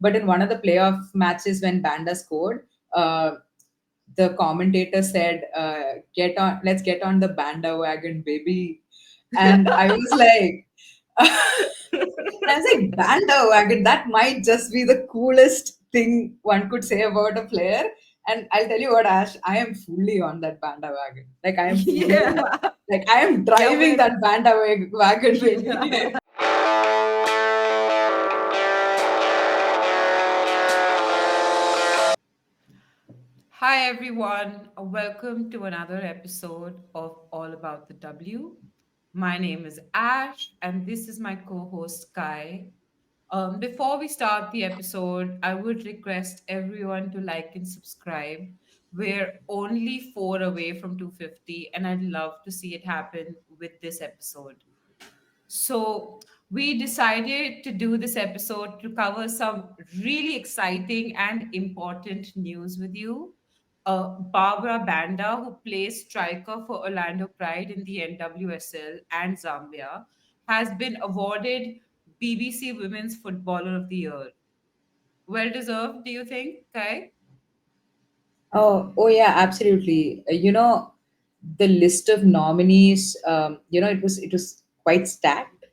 But in one of the playoff matches when Banda scored, the commentator said, let's get on the Bandawagon, baby." And I was like, I was like, Bandawagon, that might just be the coolest thing one could say about a player. And I'll tell you what, Ash, I am fully on that bandwagon. Like I am fully, Yeah. like I am Yeah, driving that bandwagon, baby. yeah. Hi, everyone. Welcome to another episode of All About the W. My name is Ash, and this is my co host, Kai. Before we start the episode, I would request everyone to like and subscribe. We're only four away from 250, and I'd love to see it happen with this episode. So, we decided to do this episode to cover some really exciting and important news with you. Barbra Banda, who plays striker for Orlando Pride in the NWSL and Zambia, has been awarded BBC Women's Footballer of the Year. Well deserved, do you think, Kai? Oh yeah, absolutely. The list of nominees, it was quite stacked,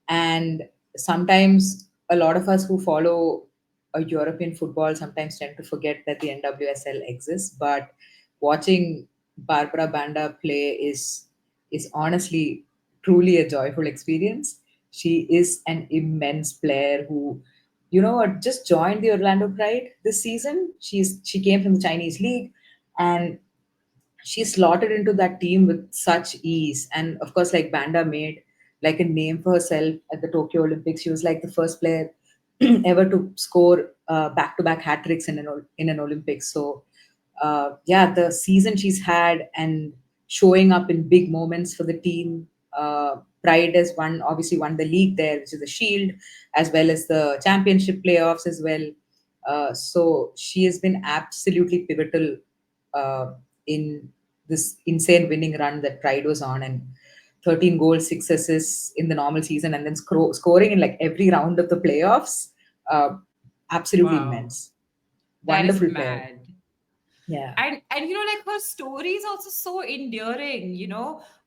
and sometimes a lot of us who follow a European football sometimes tend to forget that the NWSL exists. But watching Barbra Banda play is honestly truly a joyful experience. She is an immense player who, just joined the Orlando Pride this season. She came from the Chinese league, and she slotted into that team with such ease. And of course, like Banda made like a name for herself at the Tokyo Olympics. She was like the first player ever to score back-to-back hat tricks in an Olympics. So yeah, the season she's had and showing up in big moments for the team. Pride has obviously won the league there, which is the Shield, as well as the championship playoffs as well. So she has been absolutely pivotal uh, in this insane winning run that Pride was on, and 13 goals, 6 assists in the normal season, and then scoring in like every round of the playoffs. Uh, Absolutely Wow, immense. that is Wonderful player. mad. Yeah. And like her story is also so endearing,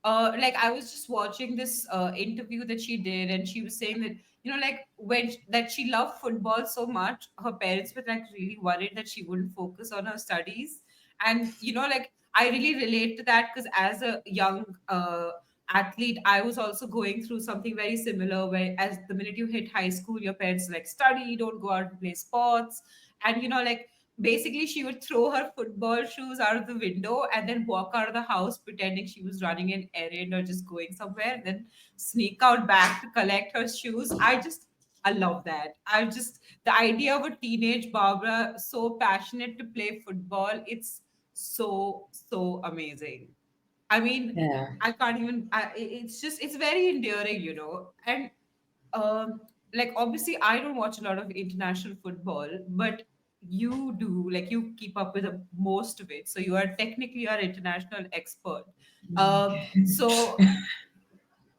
like I was just watching this interview that she did, and she was saying that, like that she loved football so much, her parents were like really worried that she wouldn't focus on her studies. And like I really relate to that, because as a young athlete, I was also going through something very similar, where as the minute you hit high school, your parents are like, study, don't go out and play sports. And like basically she would throw her football shoes out of the window and then walk out of the house pretending she was running an errand or just going somewhere, and then sneak out back to collect her shoes. I love that. The idea of a teenage Barbara so passionate to play football, it's so amazing. I mean, Yeah. I can't even it's very endearing, and um like obviously I don't watch a lot of international football, but you do, like you keep up with the most of it, so you are technically our international expert. So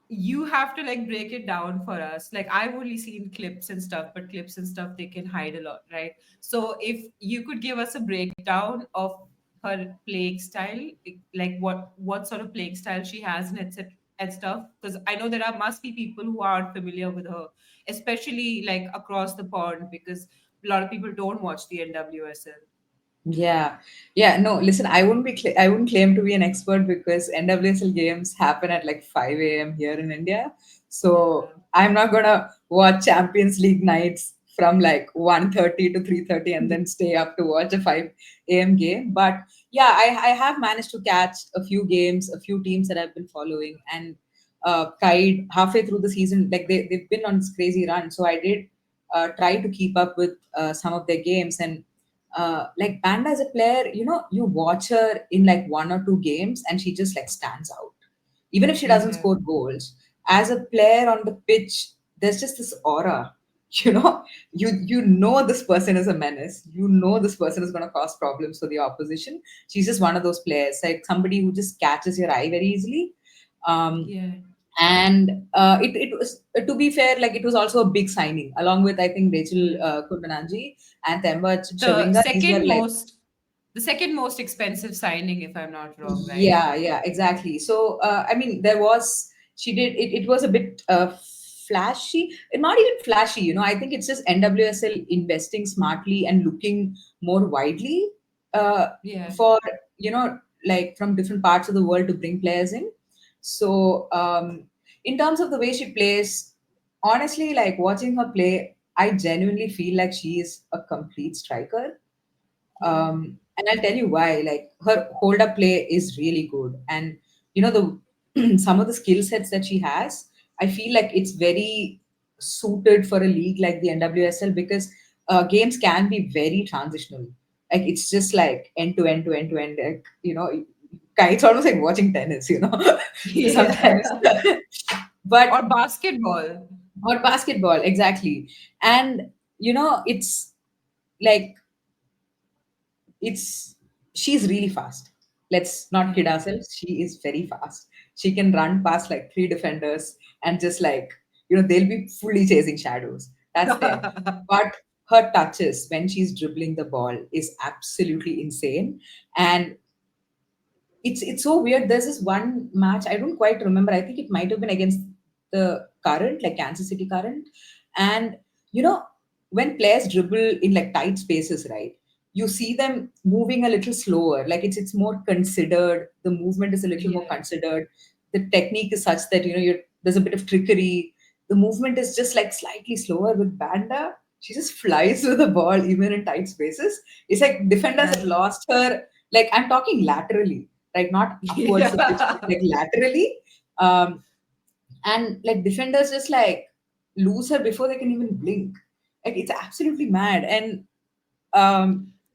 you have to like break it down for us. Like I've only seen clips and stuff, but clips and stuff, they can hide a lot, right? So if you could give us a breakdown of her playing style, like what sort of playing style she has and etc and stuff, because I know there are must be people who aren't familiar with her, especially like across the pond, because a lot of people don't watch the NWSL. Yeah, yeah. No, listen, I wouldn't claim to be an expert because NWSL games happen at like 5 a.m. here in India. So Yeah. I'm not gonna watch Champions League nights from like 1:30 to 3:30 and then stay up to watch a 5 a.m. game. But yeah, I have managed to catch a few games, a few teams that I've been following, and Pride halfway through the season, like they've been on this crazy run. So I did try to keep up with some of their games. And like Panda as a player, you watch her in like one or two games and she just like stands out. Even if she doesn't Yeah. score goals, as a player on the pitch, there's just this aura. You know, you know this person is a menace. You know this person is going to cause problems for the opposition. She's just one of those players, like somebody who just catches your eye very easily. Um, Yeah. And it was, to be fair, like it was also a big signing, along with I think Rachel Mm. Kurmananji and Themba The Chavinga. These were second like, most, the second most expensive signing, if I'm not wrong, right? yeah, yeah, exactly. So, I mean, there was, she did, it was a bit flashy, not even flashy, I think it's just NWSL investing smartly and looking more widely uh, Yeah. for, like from different parts of the world to bring players in. So, in terms of the way she plays, honestly, like watching her play, I genuinely feel like she is a complete striker. Yeah. And I'll tell you why. Like her hold up play is really good, and the some of the skill sets that she has, I feel like it's very suited for a league like the NWSL, because games can be very transitional. Like it's just like end to end to end to end. Like, it's almost like watching tennis. Sometimes, Yeah. but Or basketball. or basketball exactly, and it's like it's she's really fast. Let's not kid Yeah. ourselves. She is very fast. She can run past like three defenders and just like they'll be fully chasing shadows. That's there. But her touches when she's dribbling the ball is absolutely insane. And it's so weird. There's this one match, I don't quite remember. I think it might have been against the Current, like Kansas City Current. And you know, when players dribble in like tight spaces, right? You see them moving a little slower. Like it's more considered. The movement is a little more Yeah. considered. The technique is such that there's a bit of trickery. The movement is just like slightly slower. With Banda, she just flies with the ball even in tight spaces. It's like defenders have Yeah. lost her. Like I'm talking laterally, like not upwards the pitch, but Yeah. like laterally. Um, and like defenders just like lose her before they can even blink. Like it's absolutely mad. And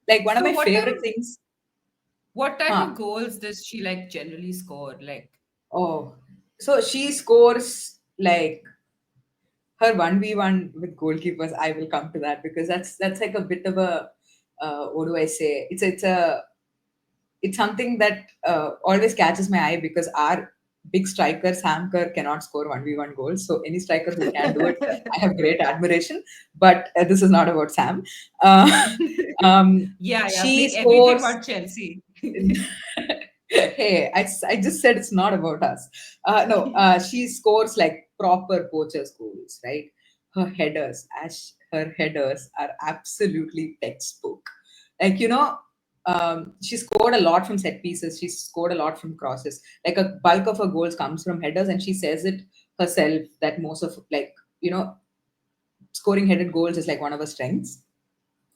like one of So my favorite things, what type huh? of goals does she like generally score? Like, Oh, so she scores like her 1v1 with goalkeepers. I will come to that because that's like a bit of a what do I say? It's something that always catches my eye because our big striker samkerr cannot score 1v1 goals. So any striker who can do it, I have great admiration. But this is not about Sam. Uh, yeah, yeah, she make everything scores. about Chelsea. Hey, I just said it's not about us. No, she scores like proper poacher's goals, right? Her headers are absolutely textbook. Like, she scored a lot from set pieces. She scored a lot from crosses. Like a bulk of her goals comes from headers, and she says it herself that most of like, scoring headed goals is like one of her strengths.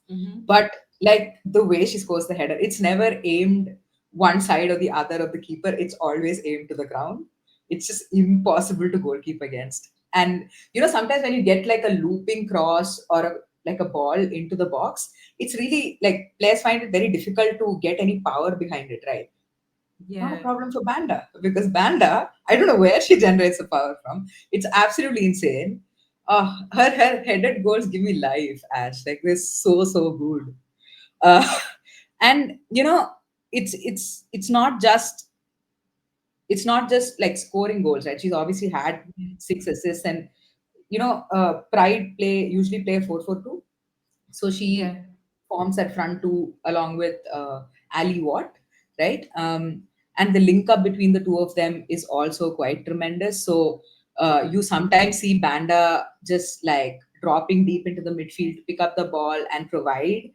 Hmm. But like the way she scores the header, it's never aimed one side or the other of the keeper. It's always aimed to the ground. It's just impossible to goalkeep against. And sometimes when you get like a looping cross or like a ball into the box, it's really like players find it very difficult to get any power behind it, right? Not a Yeah. problem for Banda, because Banda, I don't know where she generates the power from. It's absolutely insane. Her headed goals give me life, Ash. Like they're so good. Uh, and it's not just like scoring goals, right? She's obviously had 6 assists, and Pride usually play 4-4-2. So she Yeah. forms that front two along with Ali Watt, right? And the link up between the two of them is also quite tremendous. So you sometimes see Banda just like dropping deep into the midfield to pick up the ball and provide.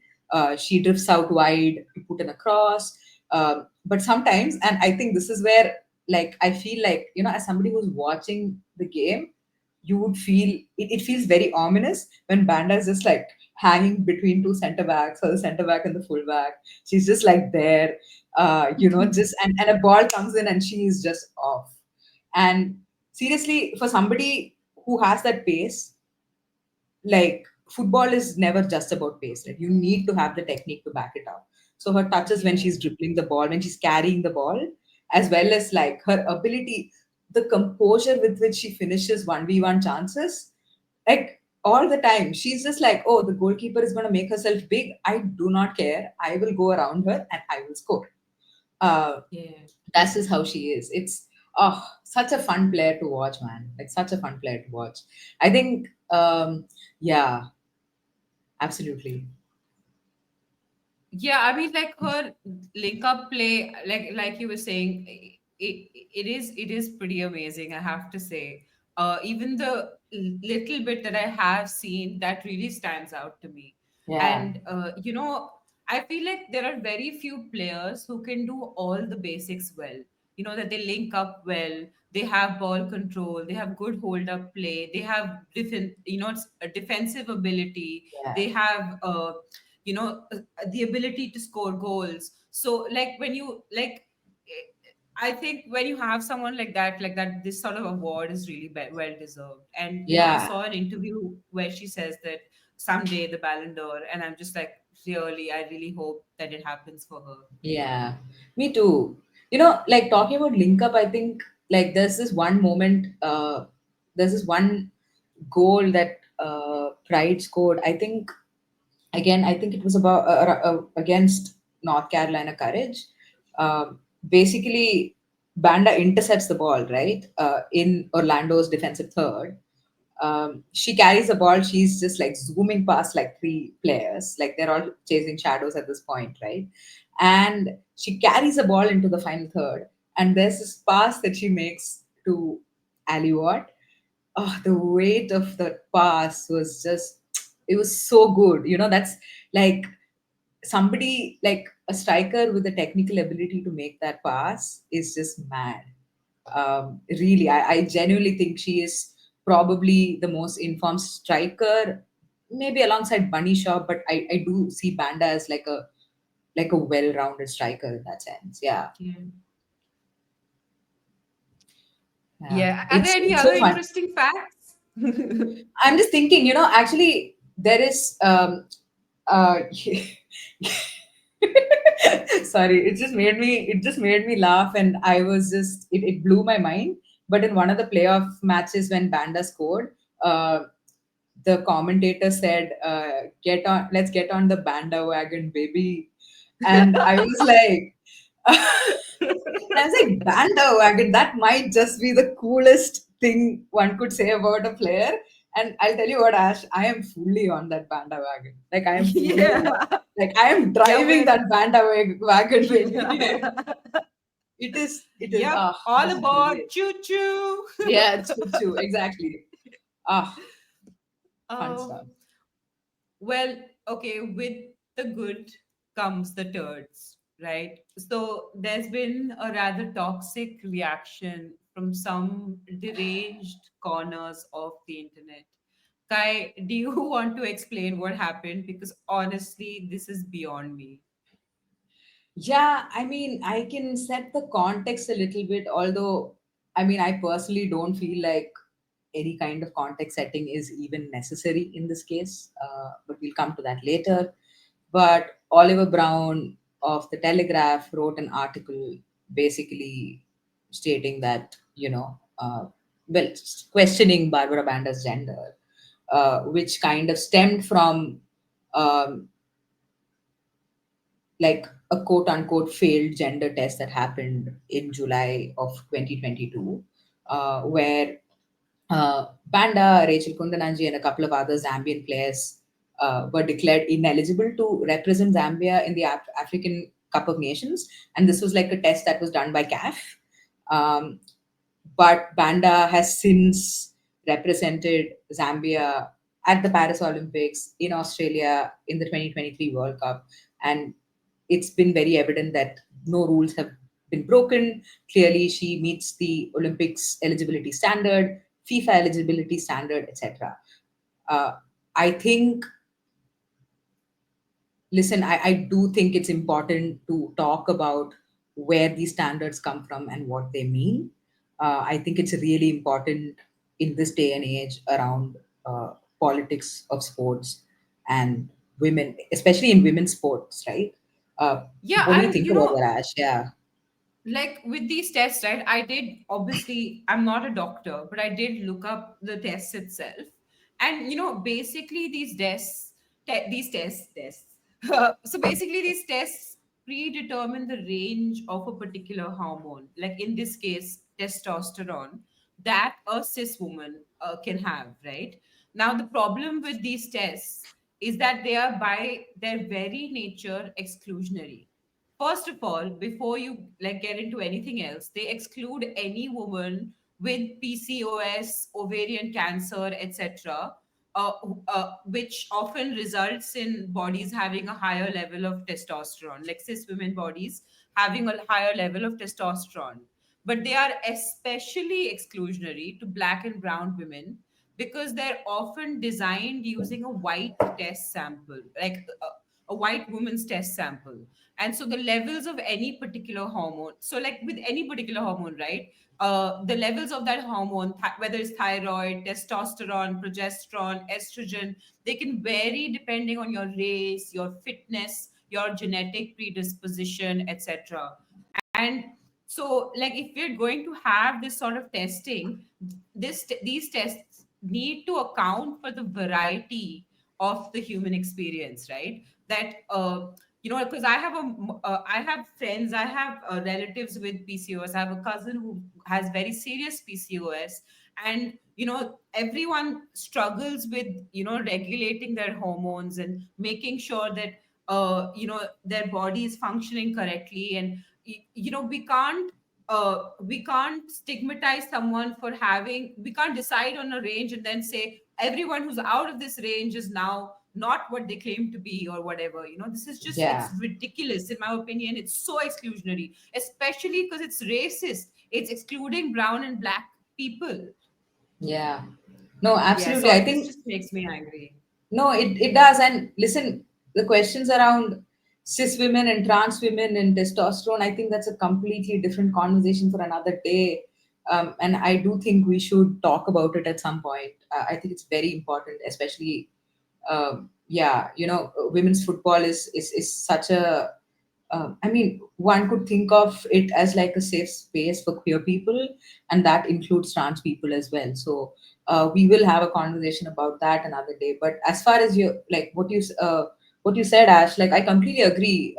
She drifts out wide to put in a cross. But sometimes, and I think this is where, like, I feel like, as somebody who's watching the game, you would feel it feels very ominous when Banda is just like hanging between two center backs, or the center back and the full back. She's just like there, just and a ball comes in and she is just off. And seriously, for somebody who has that pace, like football is never just about pace, right? You need to have the technique to back it up. So her touches when Yeah. she's dribbling the ball, when she's carrying the ball, as well as like her ability, the composure with which she finishes 1v1 chances, like all the time she's just like, oh, the goalkeeper is going to make herself big, I do not care, I will go around her and I will score. uh Yeah. that's just how she is. It's Oh, such a fun player to watch, man. Like such a fun player to watch. I think, yeah, absolutely. Yeah, I mean, like her link up play, like you were saying, it is pretty amazing, I have to say. Even the little bit that I have seen, that really stands out to me. Yeah, And I feel like there are very few players who can do all the basics well. That they link up well, they have ball control, they have good hold up play, they have it's a defensive ability, yeah, they have the ability to score goals. So like when you like I think when you have someone like that, this sort of award is really well deserved. And I yeah, saw an interview where she says that someday the Ballon d'Or, and I'm just like, really, I really hope that it happens for her. yeah. Me too. Like talking about link up, I think like there's this one moment, there's this one goal that Pride scored. I think again, I think it was about against North Carolina Courage. Basically, Banda intercepts the ball right in Orlando's defensive third. She carries the ball. She's just like zooming past like three players, like they're all chasing shadows at this point, right? And she carries the ball into the final third, and there's this pass that she makes to Ali Watt. Oh, the weight of the pass was just, it was so good. That's like somebody like a striker with the technical ability to make that pass is just mad. Really, I genuinely think she is probably the most informed striker, maybe alongside Bunnyshaw, but I do see Banda as like a well-rounded striker in that sense. Yeah, Yeah. yeah. Yeah. Are there It's any it's so other fun. interesting facts? I'm just thinking, actually, there is sorry, it just made me laugh, and I was just it blew my mind. But in one of the playoff matches when Banda scored, the commentator said, "Get on, let's get on the Bandawagon, baby." And I was like, I was like, Bandawagon, that might just be the coolest thing one could say about a player. And I'll tell you what, Ash, I am fully on that bandwagon. Like I am fully, Yeah. like I am Yeah, driving that bandwagon, baby. It is, yep, all this is aboard, brilliant. choo choo. Yeah, it's true, exactly. Ah, fun stuff. um Well, okay, with the good comes the turds, right? So there's been a rather toxic reaction from some deranged corners of the internet. Kai, do you want to explain what happened? Because honestly, this is beyond me. Yeah, I mean, I can set the context a little bit, although, I mean, I personally don't feel like any kind of context setting is even necessary in this case, but we'll come to that later. But Oliver Brown of The Telegraph wrote an article basically stating that, well, questioning Barbara Banda's gender, which kind of stemmed from um, like a quote unquote failed gender test that happened in July of 2022, where Banda, Rachel Kundananji, and a couple of other Zambian players were declared ineligible to represent Zambia in the African Cup of Nations. And this was like a test that was done by CAF. Um, but Banda has since represented Zambia at the Paris Olympics, in Australia, in the 2023 World Cup. And it's been very evident that no rules have been broken. Clearly, she meets the Olympics eligibility standard, FIFA eligibility standard, etc. Uh, I think, listen, I do think it's important to talk about where these standards come from and what they mean. I think it's really important in this day and age around politics of sports and women, especially in women's sports, right? Uh, Yeah, what do you and think about that, Ash? Yeah. like with these tests, right? I did, obviously I'm not a doctor, but I did look up the tests itself. And basically these tests so basically these tests predetermine the range of a particular hormone, like in this case testosterone that a cis woman can have, right? Now, the problem with these tests is that they are by their very nature exclusionary. First of all, before you like get into anything else, they exclude any woman with PCOS, ovarian cancer, etc., which often results in bodies having a higher level of testosterone, like cis women bodies having a higher level of testosterone. But they are especially exclusionary to black and brown women because they're often designed using a white test sample, like a white woman's test sample. And so the levels of any particular hormone, so like with any particular hormone, right? The levels of that hormone, whether it's thyroid, testosterone, progesterone, estrogen, they can vary depending on your race, your fitness, your genetic predisposition, etc. And so, like, if we're going to have this sort of testing, these tests need to account for the variety of the human experience, right? That because I have friends, I have relatives with PCOS. I have a cousin who has very serious PCOS, and everyone struggles with regulating their hormones and making sure that their body is functioning correctly. And we can't stigmatize someone for having, we can't decide on a range and then say everyone who's out of this range is now not what they claim to be or whatever. This is just, Yeah, it's ridiculous in my opinion. It's so exclusionary, especially because it's racist. It's excluding brown and black people. yeah. No, Yeah, absolutely. so I this think just makes me angry. no, it does. And listen, the questions around cis women and trans women and testosterone, I think that's a completely different conversation for another day. And I do think we should talk about it at some point. I think it's very important, especially, yeah, women's football is such a I mean, one could think of it as like a safe space for queer people, and that includes trans people as well. So we will have a conversation about that another day. But as far as you like what you said, Ash, like I completely agree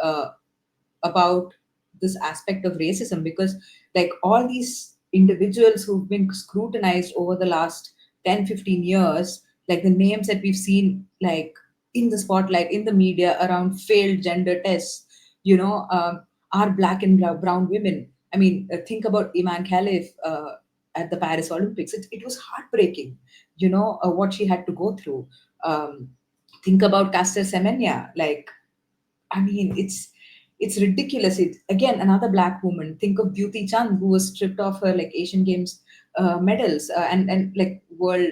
about this aspect of racism, because like all these individuals who've been scrutinized over the last 10-15 years, like the names that we've seen like in the spotlight in the media around failed gender tests, are black and brown women. I mean, think about Iman Khalif at the Paris Olympics. It was heartbreaking, what she had to go through. Think about Caster Semenya. Like, I mean, it's ridiculous. It again, another black woman. Think of Beauty Chand, who was stripped of her like Asian Games medals, and like world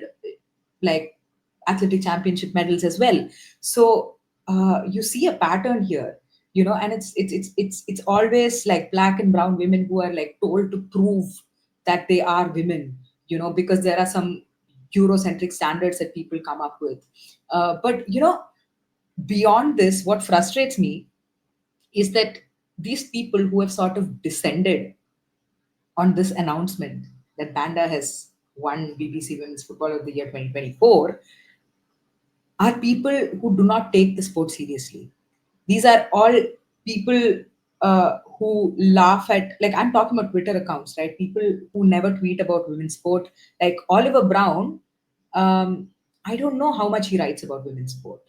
like athletic championship medals as well. So you see a pattern here, and it's always like black and brown women who are like told to prove that they are women, because there are some Eurocentric standards that people come up with. But beyond this, what frustrates me is that these people who have sort of descended on this announcement that Banda has won BBC Women's Football of the Year 2024 are people who do not take the sport seriously. These are all people who laugh at, like, I'm talking about Twitter accounts, right? People who never tweet about women's sport. Like Oliver Brown, I don't know how much he writes about women's sport,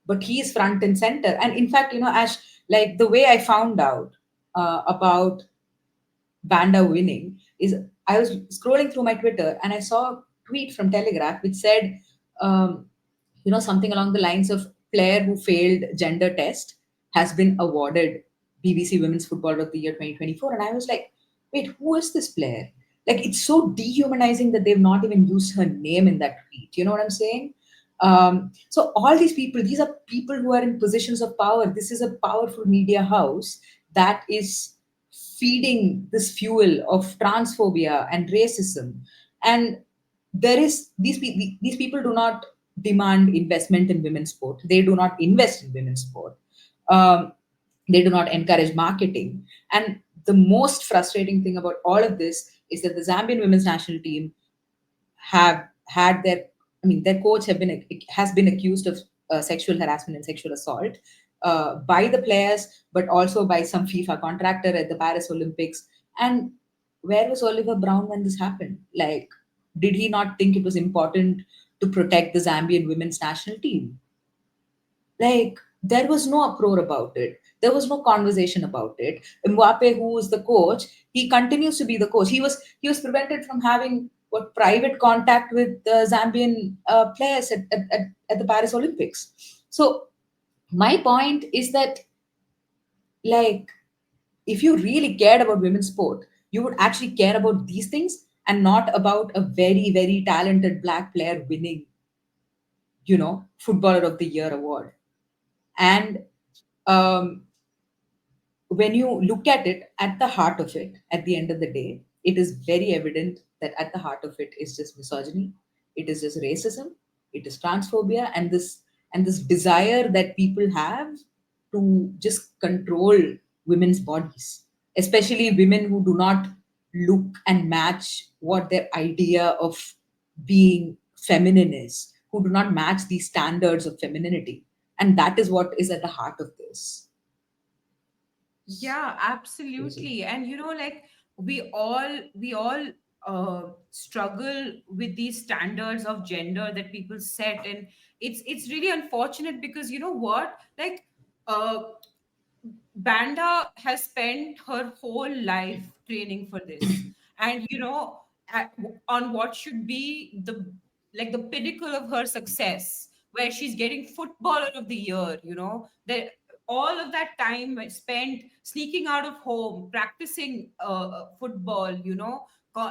but he is front and center. And in fact, Ash, like the way I found out about Banda winning is I was scrolling through my Twitter and I saw a tweet from Telegraph which said, um, something along the lines of player who failed gender test has been awarded BBC Women's Football of the Year 2024. And I was like, wait, who is this player? Like, it's so dehumanizing that they've not even used her name in that tweet. You know what I'm saying? So all these people, these are people who are in positions of power. This is a powerful media house that is feeding this fuel of transphobia and racism. And these people do not demand investment in women's sport. They do not invest in women's sport. Um, they do not encourage marketing. And the most frustrating thing about all of this is that the Zambian women's national team have had their coach has been accused of sexual harassment and sexual assault by the players, but also by some FIFA contractor at the Paris Olympics. And where was Oliver Brown when this happened? Like, did he not think it was important to protect the Zambian women's national team? Like, there was no uproar about it. There was no conversation about it. Mbappe, who was the coach, he continues to be the coach. He was prevented from having what private contact with the Zambian players at the Paris Olympics. So my point is that, like, if you really cared about women's sport, you would actually care about these things and not about a very, very talented black player winning, Footballer of the Year award. And um, when you look at it, at the heart of it, at the end of the day, it is very evident that at the heart of it is just misogyny, it is just racism, it is transphobia, and this desire that people have to just control women's bodies, especially women who do not look and match what their idea of being feminine is, who do not match these standards of femininity. And that is what is at the heart of this. Yeah, Crazy. absolutely. And like we all struggle with these standards of gender that people set, and it's really unfortunate because you know what? Like uh Banda has spent her whole life training for this, and on what should be the pinnacle of her success, where she's getting Footballer of the Year. That all of that time spent sneaking out of home, practicing football.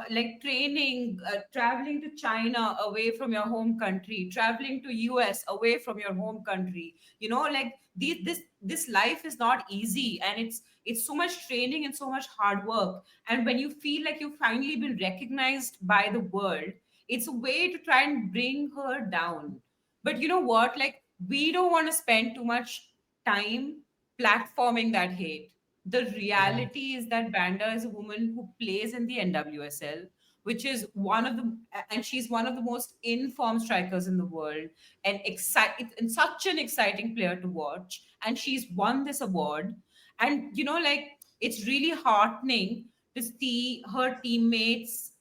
Like training, traveling to China away from your home country, traveling to US away from your home country. Like this life is not easy, and it's so much training and so much hard work. And when you feel like you've finally been recognized by the world, it's a way to try and bring her down. But you know what, like, we don't want to spend too much time platforming that hate. The Yeah. reality is that Banda is a woman who plays in the NWSL, which is and she's one of the most informed strikers in the world, and such an exciting player to watch. And she's won this award, and like, it's really heartening to see her teammates,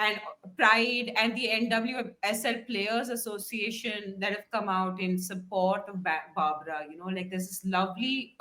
and Pride and the NWSL Players Association that have come out in support of Barbara. Like, there's this lovely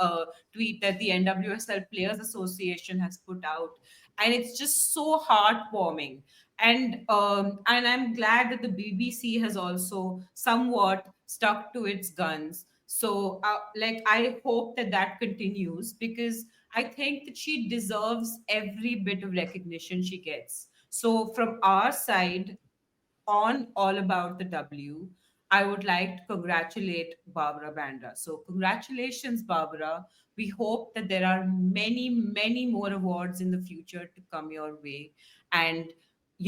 tweet that the NWSL Players Association has put out, and it's just so heartwarming. And I'm glad that the BBC has also somewhat stuck to its guns. So, like, I hope that that continues, because I think that she deserves every bit of recognition she gets. So, from our side, on All About the W, I would like to congratulate Barbara Banda. So, congratulations, Barbara. We hope that there are many, many more awards in the future to come your way. And,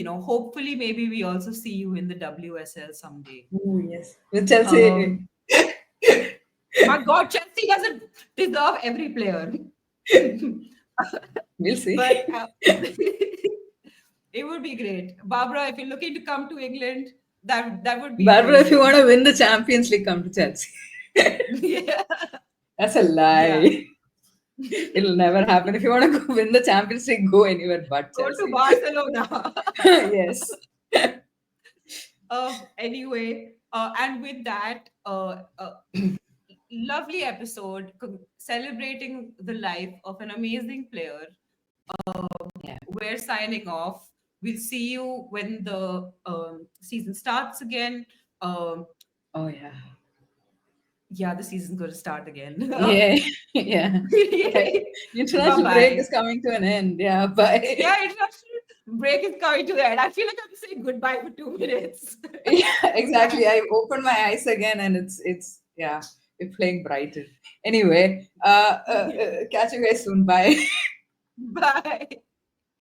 hopefully, maybe we also see you in the WSL someday. Oh, yes. With Chelsea. Um, my God, Chelsea doesn't deserve every player. We'll see. But it would be great. Barbara, if you're looking to come to England, that would be Barbara, if you want amazing. to win the Champions League, come to Chelsea. Yeah. That's a Yeah. lie. It'll never happen. If you want to go win the Champions League, go anywhere but Go to Chelsea. Barcelona. Yes. Anyway, and with that, lovely episode celebrating the life of an amazing player. Yeah. We're signing off. We'll see you when the season starts again. Um, Oh, yeah. yeah, the season's going to start again. Yeah. Yeah. Right. Bye International break is bye. coming to an end. Yeah. Bye. Yeah, international break is coming to the end. I feel like I'm saying goodbye for 2 minutes. Yeah, exactly. Bye. I opened my eyes again and it's yeah, it's playing brighter. Anyway, Yeah. catch you guys soon. Bye. Bye.